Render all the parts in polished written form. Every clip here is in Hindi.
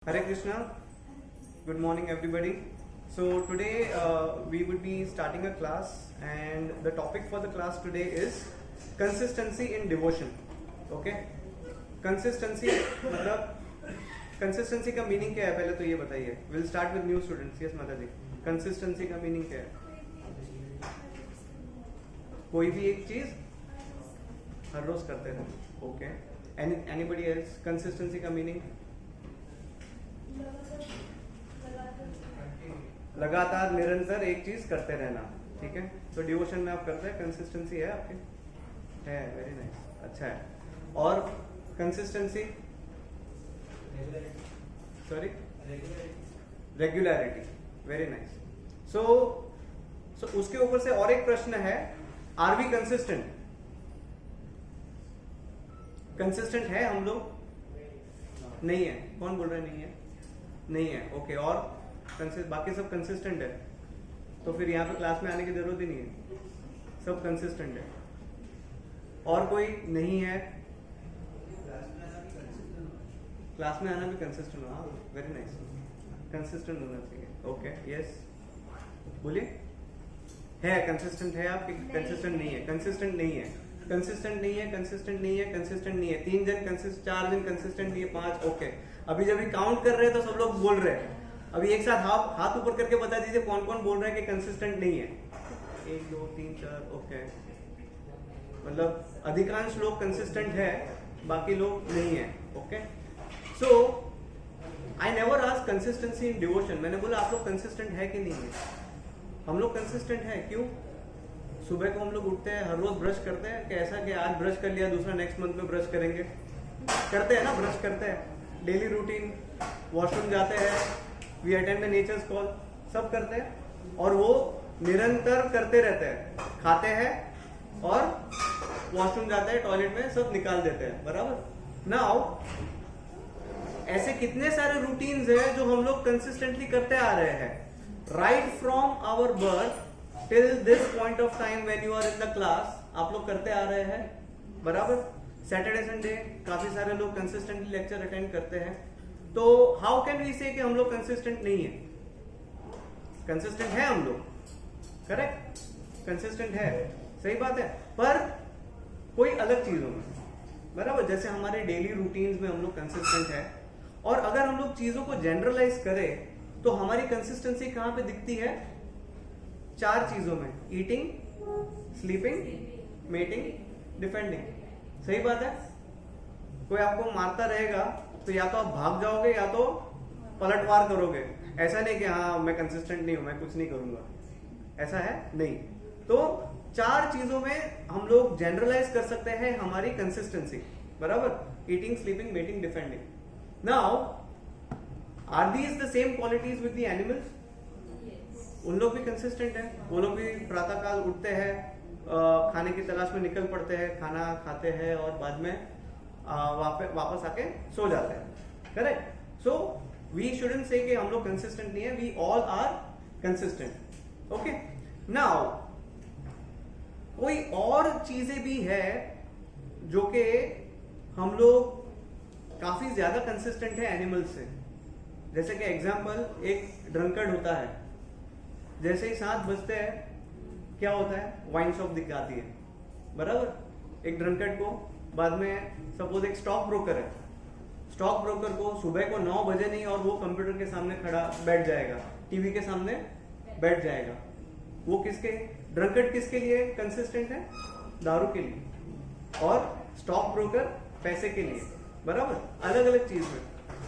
Hare Krishna, good morning everybody. So today we would be starting a class and the topic for the class today is consistency in devotion. Okay? Consistency मतलब consistency का meaning क्या है पहले तो ये बताइए. We'll start with new students. Yes माता जी. Consistency का meaning क्या है? कोई भी एक चीज हर रोज करते रहना. Okay. Anybody else? Consistency का meaning? लगातार निरंतर एक चीज करते रहना. ठीक है, तो डिवोशन में आप करते हैं, कंसिस्टेंसी है आपके? है, वेरी नाइस, अच्छा है. और consistency, sorry, regularity, very nice. So उसके ऊपर से और एक प्रश्न है, आर वी कंसिस्टेंट? कंसिस्टेंट है हम लोग? नहीं है. कौन बोल रहे नहीं है? नहीं है. ओके. और बाकी सब कंसिस्टेंट है, तो फिर यहाँ पे क्लास में आने की जरूरत ही नहीं है, सब कंसिस्टेंट है. और कोई नहीं है? क्लास में आना भी कंसिस्टेंट हो. हाँ, वेरी नाइस, कंसिस्टेंट होना चाहिए. ओके, यस, बोलिए. है कंसिस्टेंट है आप? कंसिस्टेंट नहीं है? कंसिस्टेंट नहीं है, कंसिस्टेंट नहीं है, कंसिस्टेंट नहीं है, कंसिस्टेंट नहीं है. 3 जन कंसिस्टेंट, 4 जन कंसिस्टेंट नहीं है, 5. ओके. अभी जब भी काउंट कर रहे हैं तो सब लोग बोल रहे हैं. अभी एक साथ हाथ ऊपर करके बता दीजिए कौन कौन बोल रहे हैं कि कंसिस्टेंट नहीं है. 1 2 3 4. ओके, मतलब अधिकांश लोग कंसिस्टेंट है, बाकी लोग नहीं है. Okay. So I never ask consistency in devotion. मैंने बोला आप लोग कंसिस्टेंट है कि नहीं है? हम लोग कंसिस्टेंट है. क्यों? सुबह को हम लोग उठते हैं, हर रोज ब्रश करते हैं. कैसा कि आज ब्रश कर लिया, दूसरा नेक्स्ट मंथ में ब्रश करेंगे, करते हैं ना, ब्रश करते हैं. डेली रूटीन, वॉशरूम जाते हैं, we attend the nature's call, सब करते हैं. और वो निरंतर करते रहते हैं. खाते हैं और वॉशरूम जाते हैं, टॉयलेट में सब निकाल देते हैं. बराबर. नाउ ऐसे कितने सारे रूटीन्स हैं जो हम लोग कंसिस्टेंटली करते आ रहे हैं, right from our birth till this point of time when you are in the class. आप लोग करते आ रहे हैं. बराबर. सैटरडे संडे काफी सारे लोग कंसिस्टेंटली लेक्चर अटेंड करते हैं. तो हाउ कैन वी से कि हम लोग कंसिस्टेंट नहीं है? कंसिस्टेंट है हम लोग, करेक्ट, कंसिस्टेंट है, सही बात है. पर कोई अलग चीजों में, बराबर. जैसे हमारे डेली रूटीन्स में हम लोग कंसिस्टेंट है. और अगर हम लोग चीजों को जनरलाइज करें तो हमारी कंसिस्टेंसी कहां पे दिखती है? 4 चीजों में: ईटिंग, स्लीपिंग, मेटिंग, डिफेंडिंग. सही बात है. कोई आपको मारता रहेगा तो या तो आप भाग जाओगे या तो पलटवार करोगे. ऐसा नहीं कि हाँ मैं कंसिस्टेंट नहीं हूं, मैं कुछ नहीं करूंगा, ऐसा है नहीं. तो 4 चीजों में हम लोग जनरलाइज कर सकते हैं हमारी कंसिस्टेंसी. बराबर. Eating, sleeping, mating, defending. Now are these the same qualities with the animals? उन लोग भी कंसिस्टेंट है. वो लोग भी प्रातः काल उठते हैं, खाने की तलाश में निकल पड़ते हैं, खाना खाते हैं और बाद में वापस आके सो जाते हैं. करेक्ट. सो वी शुडंट से कि हम लोग कंसिस्टेंट नहीं है. We all are consistent. Okay. Now कोई और चीजें भी है जो कि हम लोग काफी ज्यादा कंसिस्टेंट है एनिमल्स से. जैसे कि एग्जांपल, एक ड्रंकर्ड होता है, जैसे ही 7 बजते हैं क्या होता है? वाइन शॉप दिखाती है. बराबर. एक ड्रंकर्ड को बाद में, सपोज एक स्टॉक ब्रोकर है, स्टॉक ब्रोकर को सुबह को 9 बजे नहीं और वो कंप्यूटर के सामने खड़ा बैठ जाएगा, टीवी के सामने बैठ जाएगा. वो किसके? ड्रंकर्ड किसके लिए कंसिस्टेंट है? दारू के लिए. और स्टॉक ब्रोकर पैसे के लिए. बराबर. अलग अलग चीज में.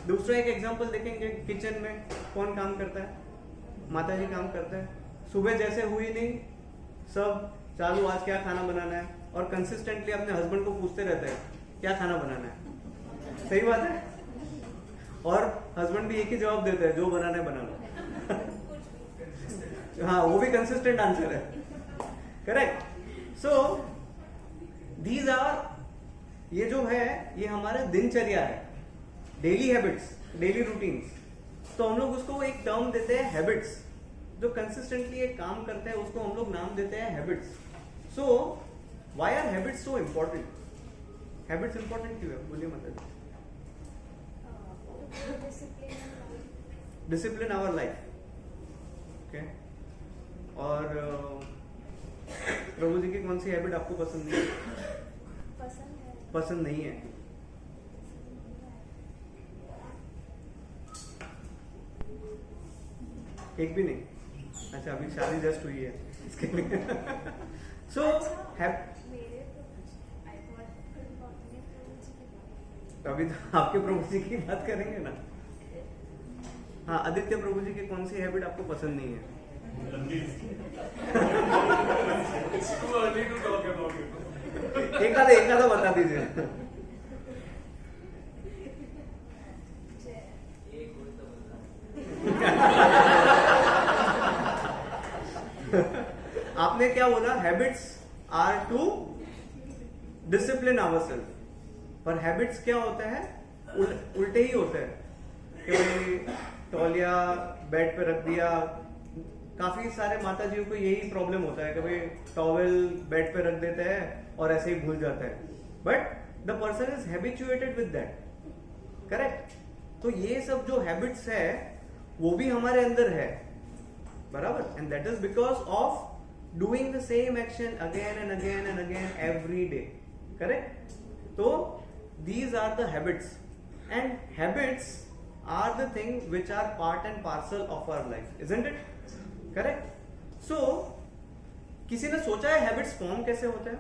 दूसरा एक एग्जांपल देखेंगे, किचन में कौन काम करता है? माता जी काम करते हैं. सुबह जैसे हुई नहीं, सब चालू, आज क्या खाना बनाना है, और कंसिस्टेंटली अपने हस्बैंड को पूछते रहते हैं क्या खाना बनाना है. सही बात है. और हस्बैंड भी एक ही जवाब देते हैं, जो बनाना है बना लो. हाँ, वो भी कंसिस्टेंट आंसर है. करेक्ट. सो दीज आर, ये जो है ये हमारा दिनचर्या है, डेली हैबिट्स, डेली रूटीन्स. तो हम लोग उसको एक टर्म देते हैं हैबिट्स. जो कंसिस्टेंटली एक काम करते हैं उसको हम लोग नाम देते हैं habits. So why are habits so important? Habits important क्यों है? बोलिए मतलब. Discipline our life, okay. और प्रभु जी की कौन सी हैबिट आपको पसंद नहीं है? पसंद नहीं है। एक भी नहीं? अच्छा, अभी शादी जस्ट हुई है इसके लिए। सो अभी तो आपके प्रभु जी की बात करेंगे ना। हाँ, आदित्य, प्रभु जी की कौन सी हैबिट आपको पसंद नहीं है? एक आधा बता दीजिए। आपने क्या बोला? Habits are to discipline ourselves. पर हैबिट्स क्या होता है? उल्टे ही होते हैं कि भाई तौलिया बेड पे रख दिया। काफी सारे माता जी को यही प्रॉब्लम होता है कि भाई टॉवेल बेड पे रख देते हैं और ऐसे ही भूल जाते हैं, but the person is habituated with that, correct? तो ये सब जो हैबिट्स है वो भी हमारे अंदर है, बराबर? And that is because of doing the same action again and again and again every day, correct? तो these are the habits, and habits are the thing which are part and parcel of our life, isn't it? Correct? So किसी ने सोचा है हैबिट्स फॉर्म कैसे होता है?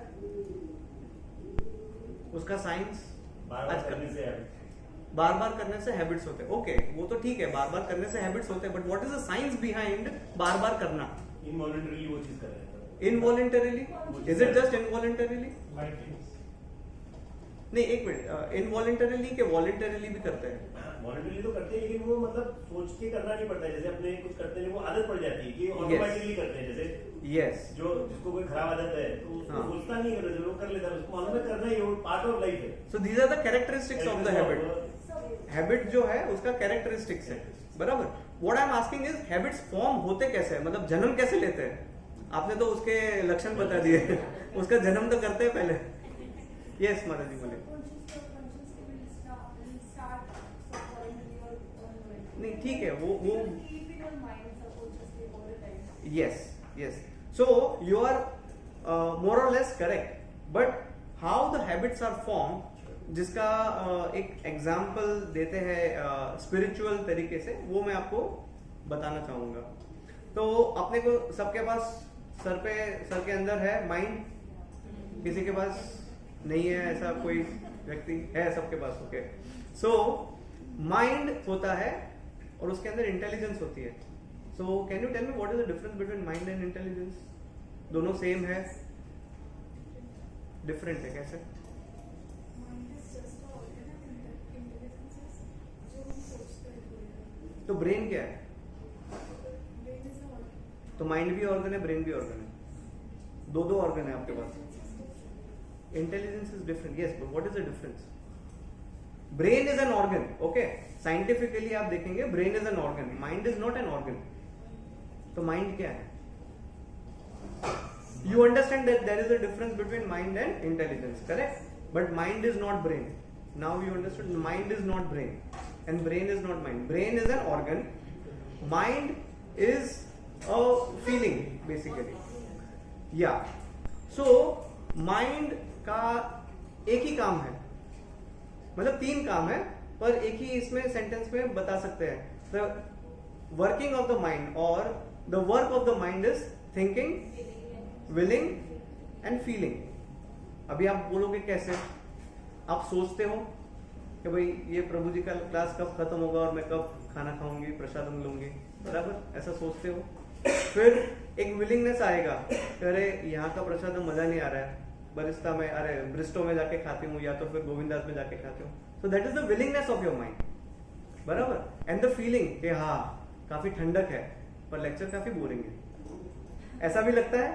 उसका साइंस बार बार करने से हैबिट्स होते हैं। ओके, वो तो ठीक है, बार बार करने से हैबिट्स होते हैं, but what is the science behind बार बार करना? इनवॉलंटरीली वो चीज कर रहे हैं। Involuntarily? Is it just involuntarily? नहीं, एक मिनट, इनवॉलंटरीली के वॉलंटरीली भी करते हैं? वॉलंटरीली तो करते हैं, लेकिन वो मतलब सोच के करना नहीं पड़ता है। जैसे अपने कुछ करते हैं वो आदत पड़ जाती है कि ऑटोमेटिकली करते हैं। जैसे यस, जो जिसको कोई खराब आदत है तो उसको सोचता नहीं है, जो लोग कर लेता है उसको मालूम है करना ही, वो पार्ट ऑफ लाइफ है। So these are the characteristics of the habit. Habit जो है उसका कैरेक्टरिस्टिक्स है, बराबर? What I am asking is habits form होते कैसे हैं, मतलब जन्म कैसे लेते हैं? आपने तो उसके लक्षण बता दिए। उसका जन्म तो करते हैं पहले। यस माता जी बोले। नहीं, ठीक है, वो yes, so you are more or less correct, but how the habits are formed, जिसका एक एग्जाम्पल देते हैं स्पिरिचुअल तरीके से, वो मैं आपको बताना चाहूंगा। तो अपने को सबके पास सर के अंदर है माइंड, किसी के पास नहीं है ऐसा कोई व्यक्ति है? सबके पास, ओके। सो माइंड होता है और उसके अंदर इंटेलिजेंस होती है। So can you tell me what is the difference between mind and intelligence? दोनों सेम है, डिफरेंट है, कैसे? तो ब्रेन क्या है? तो माइंड भी ऑर्गन है, ब्रेन भी ऑर्गन है, दो ऑर्गन है आपके पास। Intelligence is different, yes, but what is the difference? Brain is an organ, okay. Scientifically आप देखेंगे brain is an organ, mind is not an organ. तो माइंड क्या है? You understand that there is a difference between mind and intelligence, correct? But mind is not brain. Now you understood, mind is not brain and brain is not mind. Brain is an organ, mind is a feeling basically, या। सो माइंड का एक ही काम है, मतलब तीन काम है, पर एक ही इसमें सेंटेंस में बता सकते हैं। The working of the mind और the work of the mind is thinking, willing and feeling. अभी आप बोलोगे कैसे? आप सोचते हो कि भाई ये प्रभु जी का क्लास कब खत्म होगा और मैं कब खाना खाऊंगी, प्रसादम लूंगी, बराबर? ऐसा सोचते हो। फिर एक विलिंगनेस आएगा, अरे यहाँ का प्रसादम मजा नहीं आ रहा है, बरिस्ता में, अरे ब्रिस्टो में जाके खाती हूँ, या तो फिर गोविंदास में जाके खाती हूँ। So that is the willingness of your mind, बराबर? एंड द फीलिंग कि हाँ काफी ठंडक है पर लेक्चर काफी बोरिंग है, ऐसा भी लगता है,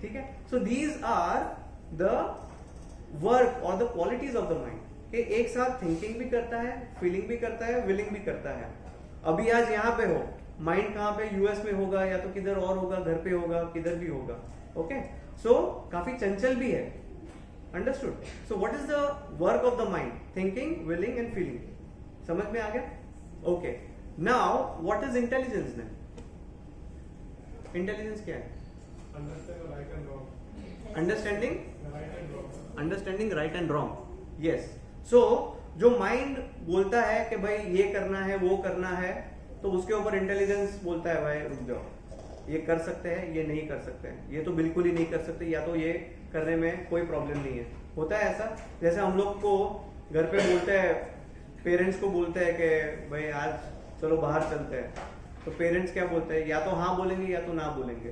ठीक है? So these are the work और the qualities of the mind, कि एक साथ थिंकिंग भी करता है, फीलिंग भी करता है, विलिंग भी करता है। अभी आज यहाँ पे हो, माइंड कहाँ पे? यूएस में होगा, या तो किधर और होगा, घर पे होगा, किधर भी होगा, ओके? सो काफी चंचल भी है, understood? So what is the work of the mind? Thinking, willing and feeling. समझ में आ गया? Okay, now what is intelligence then? Intelligence क्या है? Understanding right and wrong. Yes, so जो माइंड बोलता है कि भाई ये करना है वो करना है, तो उसके ऊपर इंटेलिजेंस बोलता है भाई रुक जाओ, ये कर सकते हैं, ये नहीं कर सकते हैं, ये तो बिल्कुल ही नहीं कर सकते, या तो ये करने में कोई प्रॉब्लम नहीं है। होता है ऐसा, जैसे हम लोग को घर पे बोलते हैं, पेरेंट्स को बोलते हैं कि भाई आज चलो बाहर चलते हैं, तो पेरेंट्स क्या बोलते हैं, या तो हाँ बोलेंगे या तो ना बोलेंगे,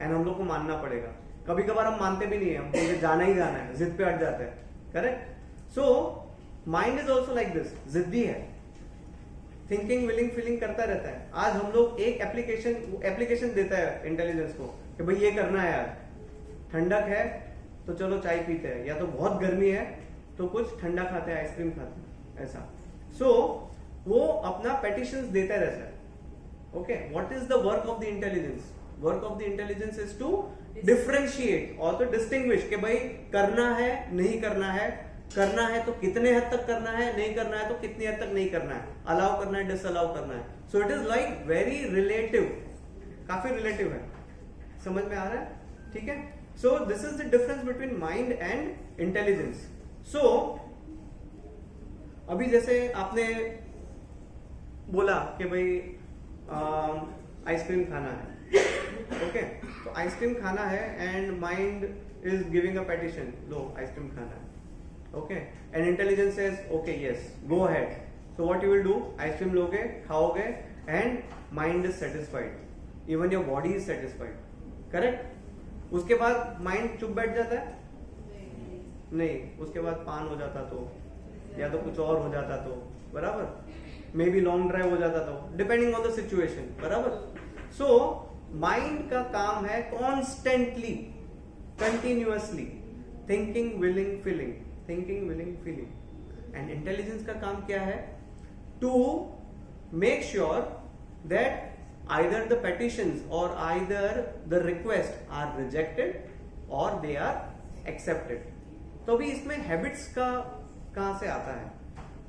एंड हम लोग को मानना पड़ेगा। कभी कभार हम मानते भी नहीं है, हम बोलते जाना ही जाना है, जिद पे अट जाते हैं, correct. So mind is also like this, जिद्दी है, थिंकिंग विलिंग फीलिंग करता रहता है। आज हम लोग एक एप्लीकेशन देता है इंटेलिजेंस को कि भाई ये करना है, आज ठंडक है तो चलो चाय पीते हैं, या तो बहुत गर्मी है तो कुछ ठंडा खाते हैं, आइसक्रीम खाते हैं, ऐसा। सो वो अपना पेटिशंस देता रहता है। Okay, what is the work of the intelligence? Work of the intelligence is to differentiate और तो डिस्टिंग्विश कि भाई करना है नहीं करना है, करना है तो कितने हद तक करना है, नहीं करना है तो कितनी हद तक नहीं करना है, अलाउ करना है डिसअलाउ करना है। So it is like very relative, काफी रिलेटिव है, समझ में आ रहा है? ठीक है, so this is the difference between mind and intelligence. So अभी जैसे आपने बोला कि भाई आइसक्रीम खाना है, ओके, तो आइसक्रीम खाना है and mind is giving a petition, low ice cream खाना है, okay, and intelligence says okay yes go ahead, so what you will do, ice cream लोगे, खाओगे, and mind is satisfied, even your body is satisfied, correct? उसके बाद mind चुप बैठ जाता है? नहीं, उसके बाद पान हो जाता तो, या तो कुछ और हो जाता तो, बराबर, मे बी लॉन्ग ड्राइव हो जाता तो, डिपेंडिंग ऑन द सिचुएशन, बराबर। सो माइंड का काम है constantly, continuously thinking willing feeling, thinking willing feeling. And intelligence का काम क्या है? To make sure that either the petitions और either the request are rejected और दे आर एक्सेप्टेड। तो अभी इसमें हैबिट्स का कहां से आता है?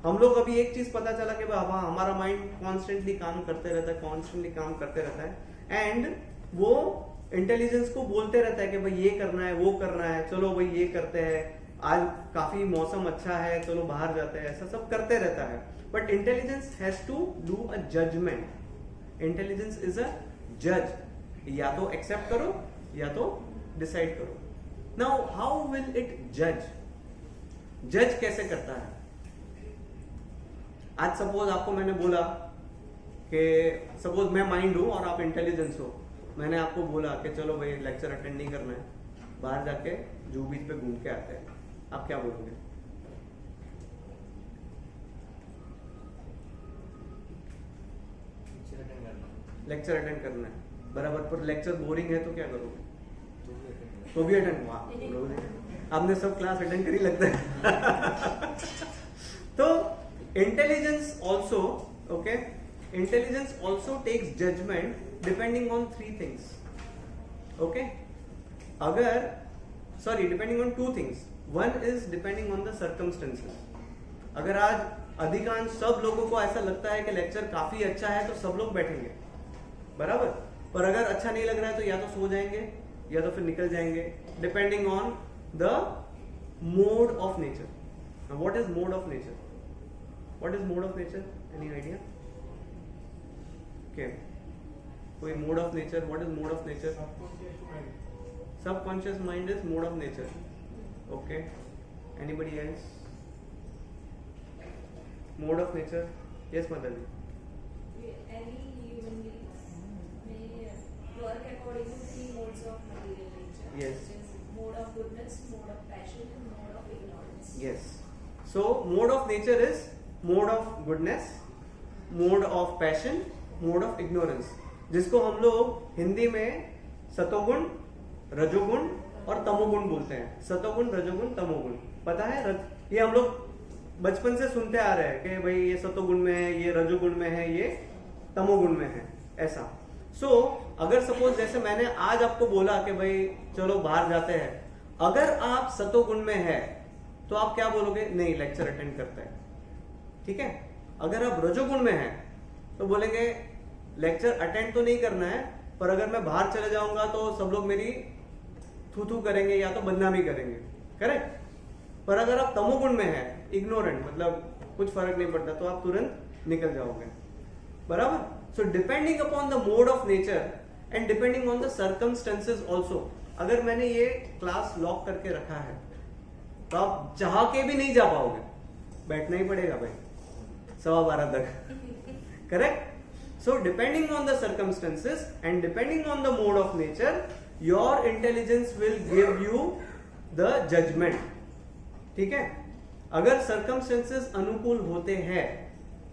हम लोग अभी एक चीज पता चला कि हाँ हमारा माइंड कॉन्स्टेंटली काम करते रहता है, कॉन्स्टेंटली काम करते रहता है, एंड वो इंटेलिजेंस को बोलते रहता है कि भाई ये करना है वो करना है, चलो भाई ये करते हैं, आज काफी मौसम अच्छा है चलो बाहर जाते हैं, ऐसा सब करते रहता है। But intelligence has to do a judgement. Intelligence is a जज, या तो एक्सेप्ट करो या तो डिसाइड करो। नाउ हाउ विल इट जज? जज कैसे करता है? आज सपोज आपको मैंने बोला कि सपोज मैं माइंड हूं और आप इंटेलिजेंस हो, मैंने आपको बोला कि चलो भाई लेक्चर अटेंड नहीं करना है, बाहर जाके जूहू बीच पे घूम के आते हैं, आप क्या बोलोगे? लेक्चर अटेंड करना है, बराबर, पर लेक्चर बोरिंग है तो क्या करोगे? तो भी अटेंड, वाह आपने सब क्लास अटेंड करी लगता है। तो intelligence also, okay, intelligence also takes judgement depending on 3 things, okay, अगर sorry depending on 2 things. One is depending on the circumstances. अगर आज अधिकांश सब लोगों को ऐसा लगता है कि लेक्चर काफी अच्छा है तो सब लोग बैठेंगे, बराबर, पर अगर अच्छा नहीं लग रहा है तो या तो सो जाएंगे या तो फिर निकल जाएंगे, depending on the mode of nature. What is mode of nature? What is mode of nature? Any idea? Okay, कोई mode of nature? What is mode of nature? Subconscious mind is mode of nature. Okay. Anybody else? Mode of nature. Yes, Madani. Any human being may work according to 3 modes of material nature. Yes. Which is mode of goodness, mode of passion, and mode of ignorance. Yes. So mode of nature is mode of goodness, mode of passion, mode of ignorance. जिसको हम लोग हिंदी में सतोगुण, रजोगुण और तमोगुण बोलते हैं। सतोगुण, रजोगुण, तमोगुण, पता है? ये हम लोग बचपन से सुनते आ रहे हैं कि भाई ये सतोगुण में है, ये रजोगुण में है, ये तमोगुण में है, ऐसा। सो अगर सपोज जैसे मैंने आज आपको बोला कि भाई चलो बाहर जाते हैं, अगर आप सतोगुण में है तो आप क्या बोलोगे? नहीं, लेक्चर अटेंड करते हैं, ठीक है। अगर आप रजोगुण में है तो बोलेंगे लेक्चर अटेंड तो नहीं करना है, पर अगर मैं बाहर चले जाऊंगा तो सब लोग मेरी थू थू करेंगे या तो बदनामी करेंगे, करेक्ट। पर अगर आप तमोगुण में है, इग्नोरेंट, मतलब कुछ फर्क नहीं पड़ता, तो आप तुरंत निकल जाओगे, बराबर। सो depending upon the mode of nature and depending on the circumstances also, अगर मैंने ये क्लास लॉक करके रखा है तो आप चाह के भी नहीं जा पाओगे, बैठना ही पड़ेगा भाई 12:15 तक, correct. So depending on the circumstances and depending on the mode of nature, your intelligence will give you the judgment. ठीक है, अगर circumstances अनुकूल होते हैं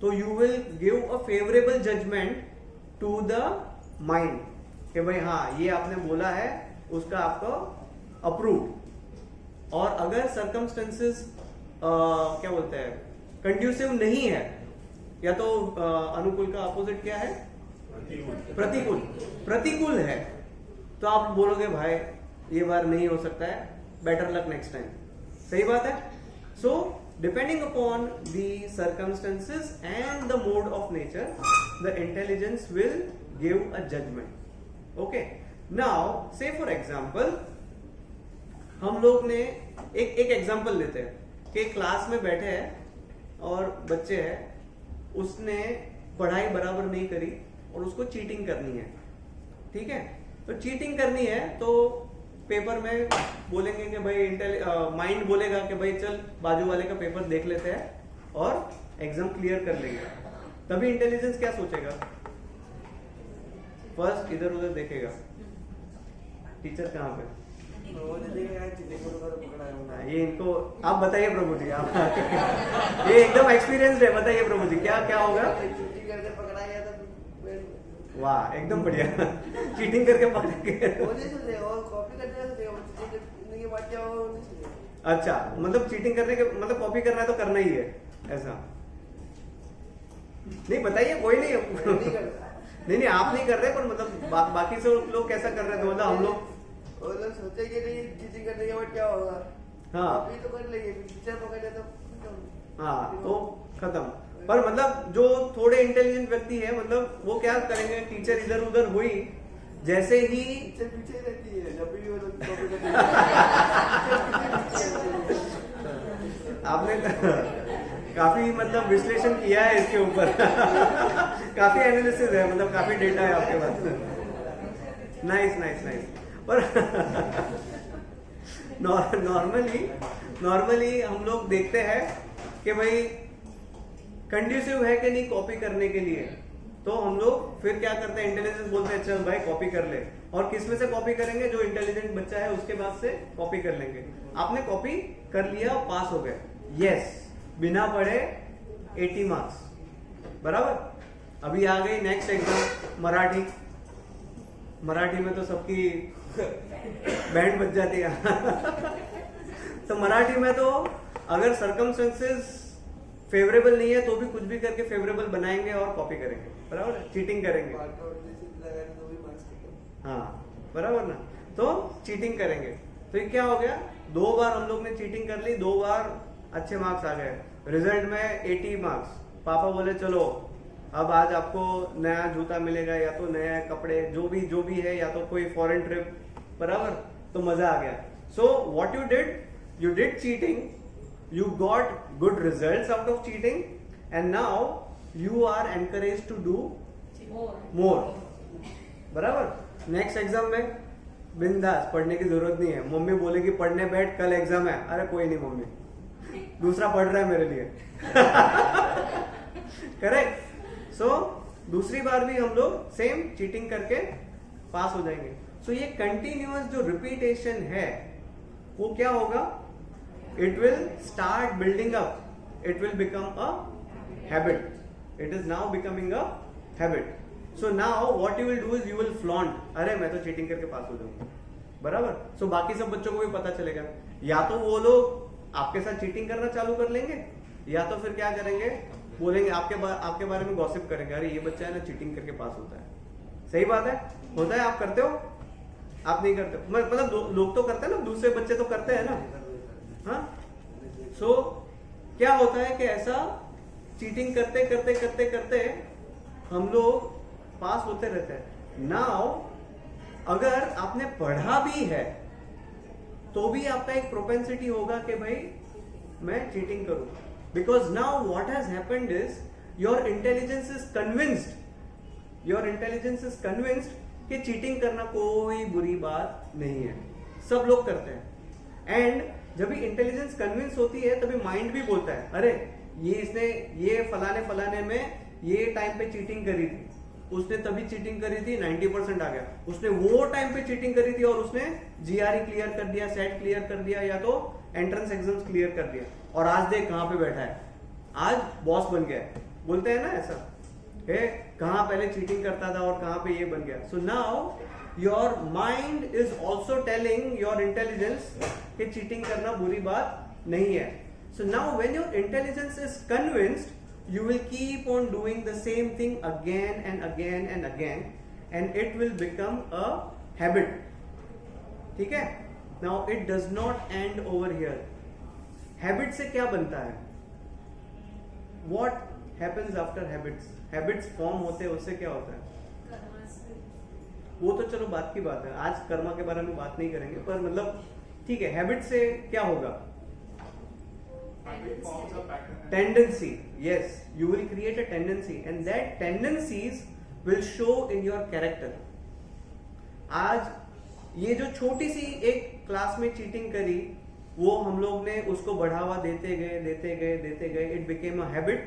तो you will give a favorable judgment to the mind कि भाई हाँ ये आपने बोला है उसका आपको अप्रूव। और अगर circumstances क्या बोलते हैं कंड्यूसिव नहीं है या तो अनुकूल का अपोजिट क्या है, प्रतिकूल, प्रतिकूल है, तो आप बोलोगे भाई ये बार नहीं हो सकता है, बेटर लक नेक्स्ट टाइम। सही बात है। So depending upon the circumstances and the mode of nature, the intelligence will give a judgement. Okay, now say for example हम लोग ने एक एग्जाम्पल लेते हैं कि क्लास में बैठे हैं और बच्चे हैं, उसने पढ़ाई बराबर नहीं करी और उसको चीटिंग करनी है, ठीक है। तो चीटिंग करनी है तो पेपर में बोलेंगे कि भाई माइंड बोलेगा कि भाई चल बाजू वाले का पेपर देख लेते हैं और एग्जाम क्लियर कर लेंगे। तभी इंटेलिजेंस क्या सोचेगा, फर्स्ट इधर उधर देखेगा, टीचर कहाँ पे, ये इनको आप बताइए प्रभु जी, आप ये एकदम एक्सपीरियंस्ड है, बताइए प्रभु जी क्या क्या होगा। वाह एकदम बढ़िया, चीटिंग करके पकड़ के, अच्छा मतलब चीटिंग करने के मतलब कॉपी करना है तो करना ही है, ऐसा नहीं बताइए, कोई नहीं नहीं आप नहीं कर रहे, पर मतलब बाकी से लोग कैसा कर रहे थे, मतलब हम लोग वो लोग सोचेंगे नहीं चीटिंग करने के बाद क्या होगा, हाँ अभी तो कर लेंगे, टीचर पकड़ लिया तो हाँ तो खत्म। पर मतलब जो थोड़े इंटेलिजेंट व्यक्ति है, मतलब वो क्या करेंगे, टीचर इधर उधर हुई जैसे ही टीचर पीछे ही रहती है जब भी वो लोग कॉपी करते हैं। आपने काफी मतलब विश्लेषण किया है इसके ऊपर काफी एनालिसिस है, मतलब काफी डेटा है आपके पास। Nice nice nice. पर नॉर्मली हम लोग देखते हैं कि भाई कंड्यूसिव है कि नहीं कॉपी करने के लिए, तो हम लोग फिर क्या करते हैं, इंटेलिजेंस बोलते हैं चल भाई कॉपी कर ले, और किस में से कॉपी करेंगे, जो इंटेलिजेंट बच्चा है उसके बाद से कॉपी कर लेंगे। आपने कॉपी कर लिया और पास हो गए, यस, बिना पढ़े 80 मार्क्स, बराबर। अभी आ गई नेक्स्ट एग्जाम मराठी, मराठी में तो सबकी बैंड बज जाती है तो मराठी में तो अगर सर्कमस्टेंसेस फेवरेबल नहीं है तो भी कुछ भी करके फेवरेबल बनाएंगे और कॉपी करेंगे, बराबर, चीटिंग करेंगे, हाँ बराबर ना, तो चीटिंग करेंगे। तो ये क्या हो गया, 2 बार हम लोग ने चीटिंग कर ली, 2 बार अच्छे मार्क्स आ गए, रिजल्ट में 80 मार्क्स। पापा बोले चलो अब आज आपको नया जूता मिलेगा या तो नया कपड़े, जो भी है, या तो कोई फॉरेन ट्रिप, बराबर, तो मजा आ गया। So what you did cheating, you got good results out of cheating and now you are encouraged to do more, बराबर। नेक्स्ट एग्जाम में बिंदास, पढ़ने की जरूरत नहीं है, मम्मी बोलेगी पढ़ने बैठ कल एग्जाम है, अरे कोई नहीं मम्मी, दूसरा पढ़ रहा है मेरे लिए करेक्ट। सो दूसरी बार भी हम लोग सेम चीटिंग करके पास हो जाएंगे। सो ये कंटिन्यूअस जो रिपीटेशन है वो क्या होगा, it will start building up, it will become a habit, it is now becoming a habit. So now what you will do is you will flaunt, अरे मैं तो चीटिंग करके पास हो जाऊंगा, बराबर। सो बाकी सब बच्चों को भी पता चलेगा, या तो वो लोग आपके साथ चीटिंग करना चालू कर लेंगे, या तो फिर क्या करेंगे, बोलेंगे आपके बारे में गॉसिप करेंगे, अरे ये बच्चा है ना चीटिंग करके पास होता है। सही बात है, होता है, आप करते हो, आप नहीं करते हो, मतलब लोग तो करते हैं ना, दूसरे बच्चे तो करते हैं ना, हाँ। सो क्या होता है कि ऐसा चीटिंग करते करते करते करते हम लोग पास होते रहते हैं। नाउ अगर आपने पढ़ा भी है तो भी आपका एक प्रोपेंसिटी होगा कि भाई मैं चीटिंग करूं, because now what has happened is your intelligence is convinced कि चीटिंग करना कोई बुरी बात नहीं है, सब लोग करते हैं। एंड जब भी इंटेलिजेंस कन्विंस होती है तभी माइंड भी बोलता है अरे ये फलाने में ये टाइम पे चीटिंग करी थी, उसने तभी चीटिंग करी थी 90% आ गया, उसने वो टाइम पे चीटिंग करी थी और उसने जीआरई क्लियर कर दिया, सेट क्लियर कर दिया या तो एंट्रेंस एग्जाम्स क्लियर कर दिया, और आज देख कहां पे बैठा है, आज बॉस बन गया है। बोलते हैं ना ऐसा कहां पहले चीटिंग करता था और कहां पे ये बन गया। So now your mind is also telling your intelligence कि चीटिंग करना बुरी बात नहीं है। So now when your intelligence is convinced you will keep on doing the same thing again and again and again and it will become a habit. ठीक है? Now it does not end over here. Habit से क्या बनता है? What happens after habits? Habits form होते हैं, उससे क्या होता है? कर्मा से वो तो चलो बात की बात है, आज कर्मा के बारे में बात नहीं करेंगे, पर मतलब ठीक है, हैबिट से क्या होगा? Tendency. Yes, you will create a tendency and that tendencies will show in your character. आज ये जो छोटी सी एक क्लास में चीटिंग करी, वो हम लोग ने उसको बढ़ावा देते गए, it became a habit.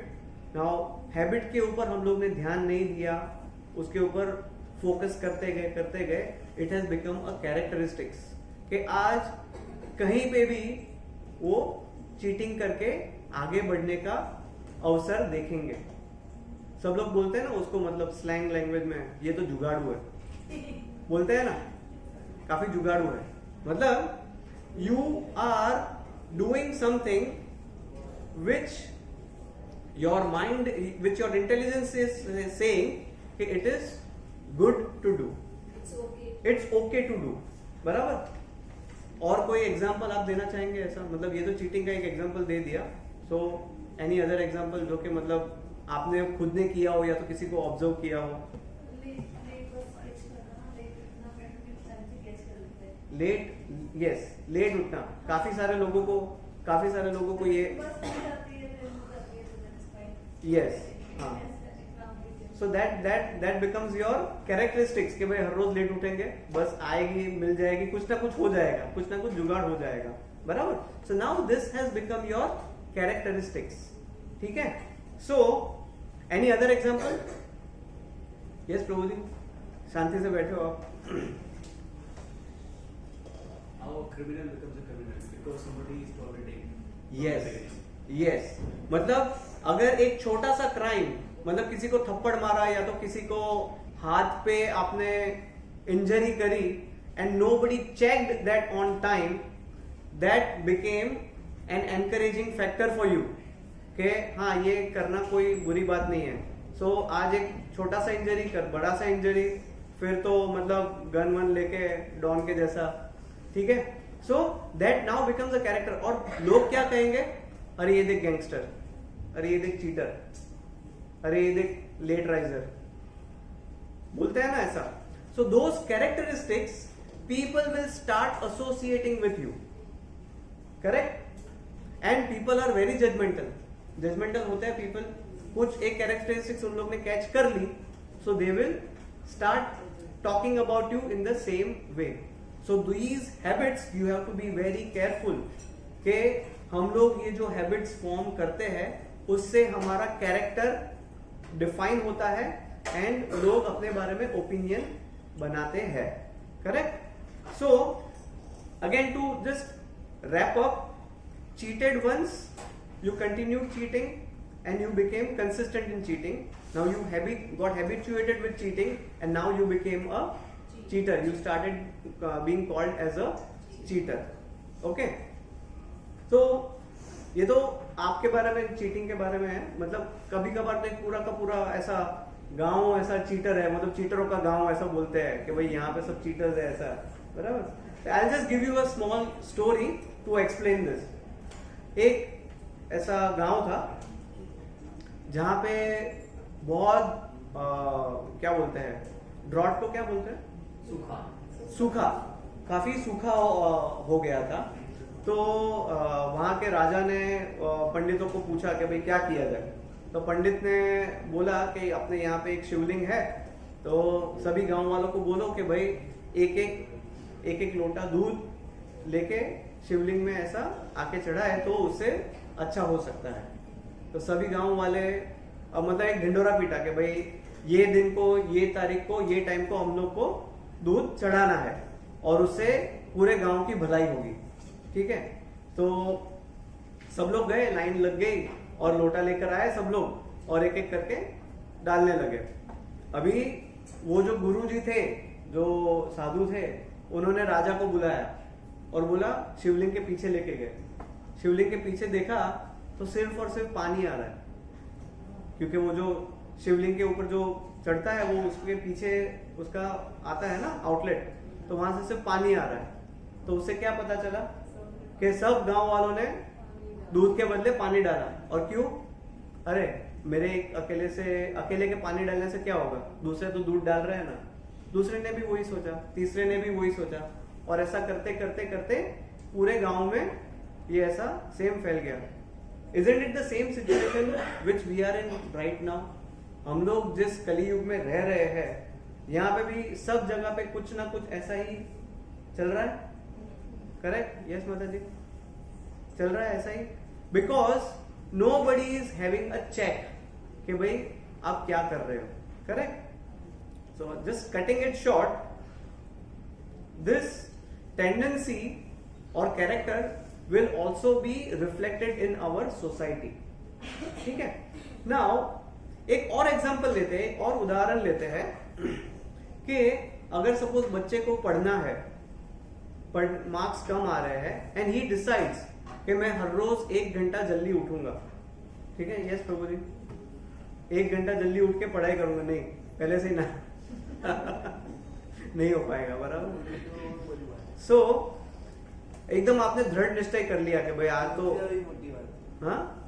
Now habit के ऊपर हम लोग ने ध्यान नहीं दिया, उसके ऊपर फोकस करते गए, it has become a characteristics कि आज कहीं पे भी वो चीटिंग करके आगे बढ़ने का अवसर देखेंगे। सब लोग बोलते हैं ना उसको, मतलब स्लैंग लैंग्वेज में, ये तो जुगाड़ू है, बोलते हैं ना, काफी जुगाड़ू है। मतलब you are doing something which your mind, which your intelligence is saying कि it is good to do, it's okay to do. बराबर? और कोई एग्जाम्पल आप देना चाहेंगे ऐसा? मतलब ये तो चीटिंग का एक एग्जाम्पल दे दिया, सो एनी अदर एग्जाम्पल जो कि मतलब आपने खुद ने किया हो या तो किसी को ऑब्जर्व किया हो? लेट उठना, काफी सारे लोगों को ये यस, हाँ, so that becomes your characteristics कि भाई हर रोज लेट उठेंगे, बस आएगी मिल जाएगी, कुछ ना कुछ हो जाएगा, कुछ ना कुछ जुगाड़ हो जाएगा। बराबर? So now this has become your characteristics. ठीक है? So any other example? Yes Prabhu ji, शांति से बैठे हो आप। How a criminal becomes a criminal because somebody is tolerating. Yes, मतलब अगर एक छोटा सा क्राइम, मतलब किसी को थप्पड़ मारा या तो किसी को हाथ पे आपने इंजरी करी and nobody checked that on time, that became an encouraging factor for you कि हाँ ये करना कोई बुरी बात नहीं है। सो आज एक छोटा सा इंजरी कर बड़ा सा इंजरी, फिर तो मतलब गन वन लेके डॉन के जैसा। ठीक है? So that now becomes a character. और लोग क्या कहेंगे? अरे ये देख गैंगस्टर, अरे ये देख चीटर, अरे ये देख लेट राइजर, बोलते हैं ना ऐसा। So those characteristics people will start associating with you, correct? And people are very judgemental होते हैं पीपल। कुछ एक कैरेक्टरिस्टिक्स उन लोग ने कैच कर ली, so they will start talking about you in the same way. So these habits you have to be very careful कि हम लोग ये जो हैबिट्स फॉर्म करते हैं उससे हमारा कैरेक्टर डिफाइन होता है एंड लोग अपने बारे में ओपिनियन बनाते हैं। Correct? So again to just wrap up, cheated once, you continued cheating and you became consistent in cheating. Now you got habituated with cheating and now you became a cheater. You started being called as a cheater. Okay? So ये तो आपके बारे में, चीटिंग के बारे में है। मतलब कभी कभार तो एक पूरा का पूरा ऐसा गांव ऐसा चीटर है, मतलब चीटरों का गांव ऐसा बोलते हैं कि भाई यहाँ पे सब चीटर्स है, ऐसा। बराबर? I'll just give you a small story to explain this. एक ऐसा गांव था जहां पे बहुत क्या बोलते हैं, ड्रॉट को क्या बोलते हैं, सूखा। सूखा, काफी सूखा हो गया था। तो वहां के राजा ने पंडितों को पूछा कि भाई क्या किया जाए। तो पंडित ने बोला कि अपने यहाँ पे एक शिवलिंग है, तो सभी गांव वालों को बोलो कि भाई एक एक लोटा दूध लेके शिवलिंग में ऐसा आके चढ़ाए तो उससे अच्छा हो सकता है। तो सभी गांव वाले मतलब एक ढिंडोरा पीटा कि भाई ये दिन को, ये तारीख को, ये टाइम को हम लोग को दूध चढ़ाना है और उससे पूरे गांव की भलाई होगी। ठीक है, तो सब लोग गए, लाइन लग गई और लोटा लेकर आए सब लोग और एक एक करके डालने लगे। अभी वो जो गुरुजी थे, जो साधु थे, उन्होंने राजा को बुलाया और बोला शिवलिंग के पीछे लेके गए। शिवलिंग के पीछे देखा तो सिर्फ और सिर्फ पानी आ रहा है, क्योंकि वो जो शिवलिंग के ऊपर जो चढ़ता है वो उसके पीछे उसका आता है ना आउटलेट, तो वहां से सिर्फ पानी आ रहा है। तो उससे क्या पता चला कि सब गांव वालों ने दूध के बदले पानी डाला। और क्यों? अरे मेरे एक अकेले के पानी डालने से क्या होगा, दूसरे तो दूध डाल रहे हैं ना। दूसरे ने भी वही सोचा, तीसरे ने भी वही सोचा, और ऐसा करते करते करते पूरे गांव में ये ऐसा सेम फैल गया। Isn't it the same situation which we are in right now? हम लोग जिस कलयुग में रह रहे हैं, यहाँ पे भी सब जगह पे कुछ ना कुछ ऐसा ही चल रहा है। करेक्ट? यस माता जी, चल रहा है ऐसा ही। Because nobody is having a check कि भाई आप क्या कर रहे हो। Correct? So just cutting it short, this tendency or character will also be reflected in our society. ठीक है? Now एक और एग्जांपल लेते हैं, एक और उदाहरण लेते हैं कि अगर सपोज बच्चे को पढ़ना है, मार्क्स कम आ रहे हैं, एंड ही डिसाइड्स कि मैं हर रोज 1 घंटा जल्दी उठूंगा। ठीक है? यस प्रभु जी, 1 घंटा जल्दी उठ के पढ़ाई करूंगा। नहीं, पहले से ही ना नहीं हो पाएगा, बराबर। सो एकदम आपने दृढ़ निश्चय कर लिया कि भाई आज तो, हाँ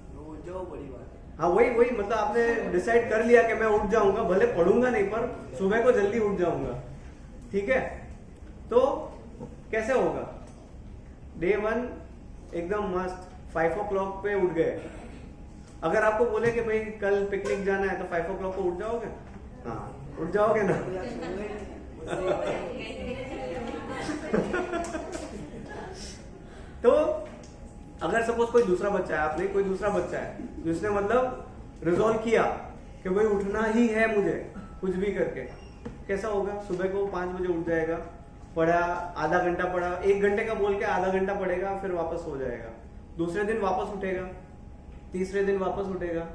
हाँ वही मतलब आपने डिसाइड कर लिया कि मैं उठ जाऊंगा, भले पढ़ूंगा नहीं पर सुबह को जल्दी उठ जाऊंगा। ठीक है? तो कैसे होगा? डे 1 एकदम मस्त 5 o'clock पे उठ गए। अगर आपको बोले कि भाई कल पिकनिक जाना है तो 5 o'clock को उठ जाओगे? हाँ, उठ जाओगे ना। तो अगर सपोज कोई दूसरा बच्चा है, आपने कोई दूसरा बच्चा है जिसने मतलब रिजॉल्व किया कि भाई उठना ही है मुझे कुछ भी करके, कैसा होगा? सुबह को 5 बजे उठ जाएगा, पढ़ा, आधा घंटा पढ़ा, 1 घंटे का बोल के आधा घंटा पढ़ेगा, फिर वापस हो जाएगा। दूसरे दिन वापस उठेगा, तीसरे दिन वापस उठेगा,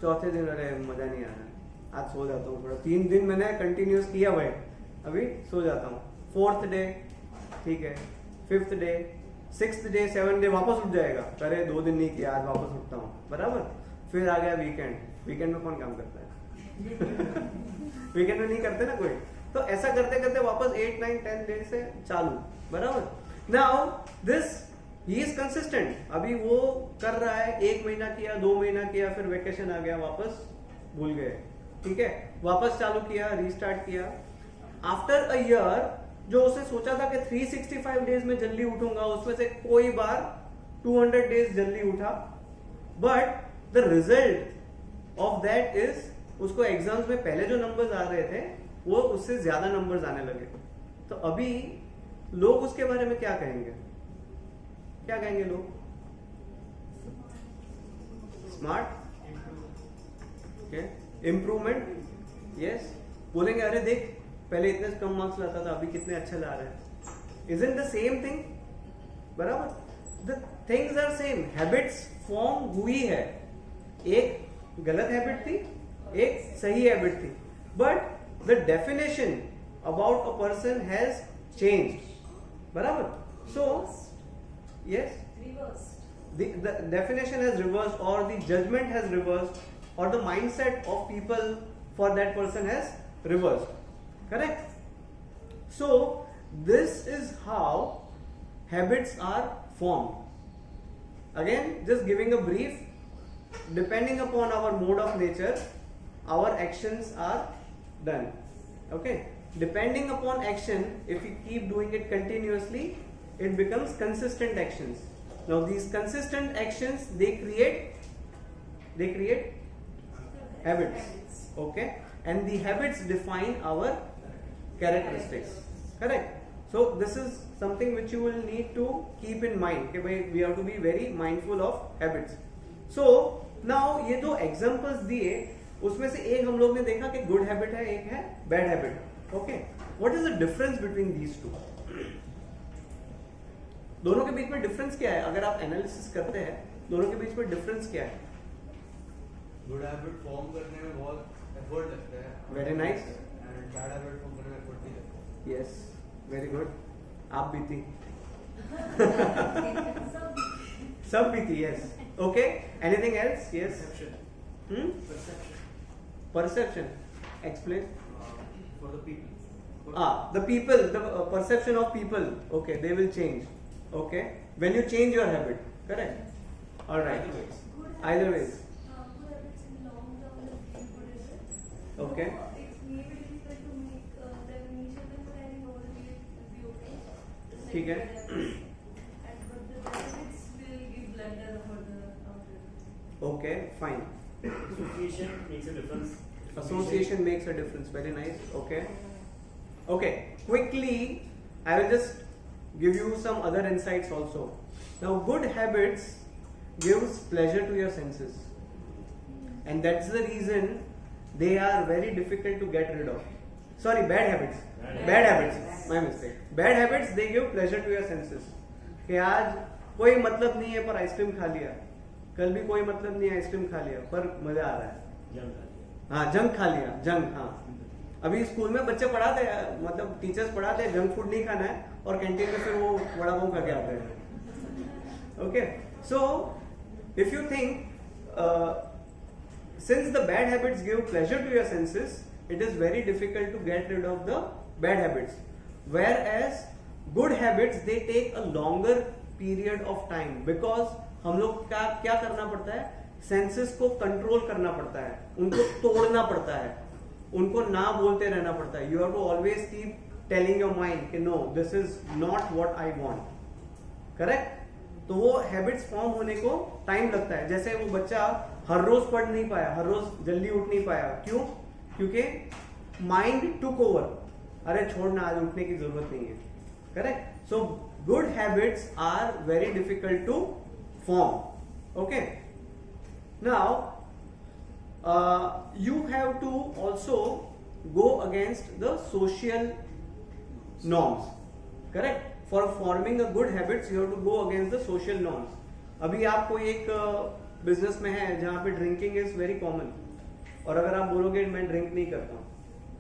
चौथे दिन अरे मजा नहीं आ रहा, आज सो जाता हूँ थोड़ा। 3 दिन मैंने कंटिन्यूस किया भाई, अभी सो जाता हूँ। 4th डे ठीक है, 5th day, 6th day, 7th day वापस उठ जाएगा, अरे 2 दिन नहीं किया, आज वापस उठता हूँ, बराबर। फिर आ गया वीकेंड, वीकेंड में कौन काम करता है? वीकेंड में नहीं करते ना कोई। तो ऐसा करते करते वापस 8, 9, 10 डे से चालू, बराबर। Now this he is consistent, अभी वो कर रहा है, 1 महीना किया, 2 महीना किया, फिर वेकेशन आ गया, वापस भूल गए। ठीक है, वापस चालू किया, रीस्टार्ट किया। आफ्टर अ ईयर जो उसने सोचा था कि 365 डेज में जल्दी उठूंगा, उसमें से कोई बार 200 डेज जल्दी उठा, but the result of that is उसको एग्जाम्स में पहले जो नंबर्स आ रहे थे वो उससे ज्यादा नंबर्स आने लगे। तो अभी लोग उसके बारे में क्या कहेंगे? क्या कहेंगे लोग? Smart, improvement, yes. बोलेंगे अरे देख पहले इतने कम मार्क्स लाता था, अभी कितने अच्छे ला रहे हैं। Isn't the same thing? बराबर, the things are same, habits form हुई है। एक गलत हैबिट थी, एक सही हैबिट थी, but the definition about a person has changed, बराबर। So yes, the definition has reversed, or the judgment has reversed, or the mindset of people for that person has reversed. Correct? So this is how habits are formed. Again, just giving a brief, depending upon our mode of nature, our actions are done. Okay, depending upon action, if we keep doing it continuously, it becomes consistent actions. Now these consistent actions, they create habits. Okay, and the habits define our characteristics. Correct. So this is something which you will need to keep in mind. Okay, we have to be very mindful of habits. So now ये दो examples दिए, उसमें से एक हम लोग ने देखा कि good habit है, एक है bad habit. Okay, what is the difference between these two? दोनों के बीच में डिफरेंस क्या है? अगर आप एनालिसिस करते हैं, दोनों के बीच में डिफरेंस क्या है? गुड हैबिट फॉर्म करने में बहुत एफर्ट लगता है. Very nice. And bad habit form करने में एफर्ट नहीं लगता. Yes, very good. आप भी थी. सब भी थी. Yes. Okay, anything else? Yes. Perception. Explain. For the people. The people, the perception of people. Okay, they will change. Okay, when you change your habit. Correct. All right. Either ways. Good habits in long term will be good habits. Okay. It may be difficult to make the initial one, but I know that it will be okay. The ठीक है. second habits, and but the bad habits will give blunder for the outer. Okay, fine. Association makes a difference. Association makes a difference. Very nice. Okay. Okay. Quickly, I will just give you some other insights also. Now, good habits gives pleasure to your senses, and that's the reason they are very difficult to get rid of. Sorry, bad habits. Bad habits. My mistake. Bad habits, they give pleasure to your senses. कि आज कोई मतलब नहीं है पर आइसक्रीम खा लिया, कल भी कोई मतलब नहीं है आइसक्रीम खा लिया पर मजा आ रहा है. हाँ, जंक खा लिया. जंक. हाँ, अभी स्कूल में बच्चे पढ़ाते हैं, मतलब टीचर्स पढ़ाते हैं जंक फूड नहीं खाना है, और कैंटीन में फिर वो बड़ा पाव खा के आते हैं. Okay, so if you think since the bad habits give pleasure to your senses, it is very difficult to get rid of the bad habits, whereas good habits, they take a longer period of time, because हम लोग का क्या करना पड़ता है? सेंसेस को कंट्रोल करना पड़ता है, उनको तोड़ना पड़ता है, उनको ना बोलते रहना पड़ता है. You have to always keep telling your mind कि no, this is not what I want. Correct. तो वो हैबिट्स फॉर्म होने को टाइम लगता है. जैसे वो बच्चा हर रोज पढ़ नहीं पाया, हर रोज जल्दी उठ नहीं पाया. क्यों? क्योंकि माइंड टुक ओवर. अरे छोड़ना, आज उठने की जरूरत नहीं है. Correct. So good habits are very difficult to form. Okay. Now you have to also go against the social norms. Correct. For forming a good habits, you have to go against the social norms. अभी आप कोई एक बिजनेस में है जहाँ पे ड्रिंकिंग इज वेरी कॉमन, और अगर आप बोलोगे मैं ड्रिंक नहीं करता हूँ,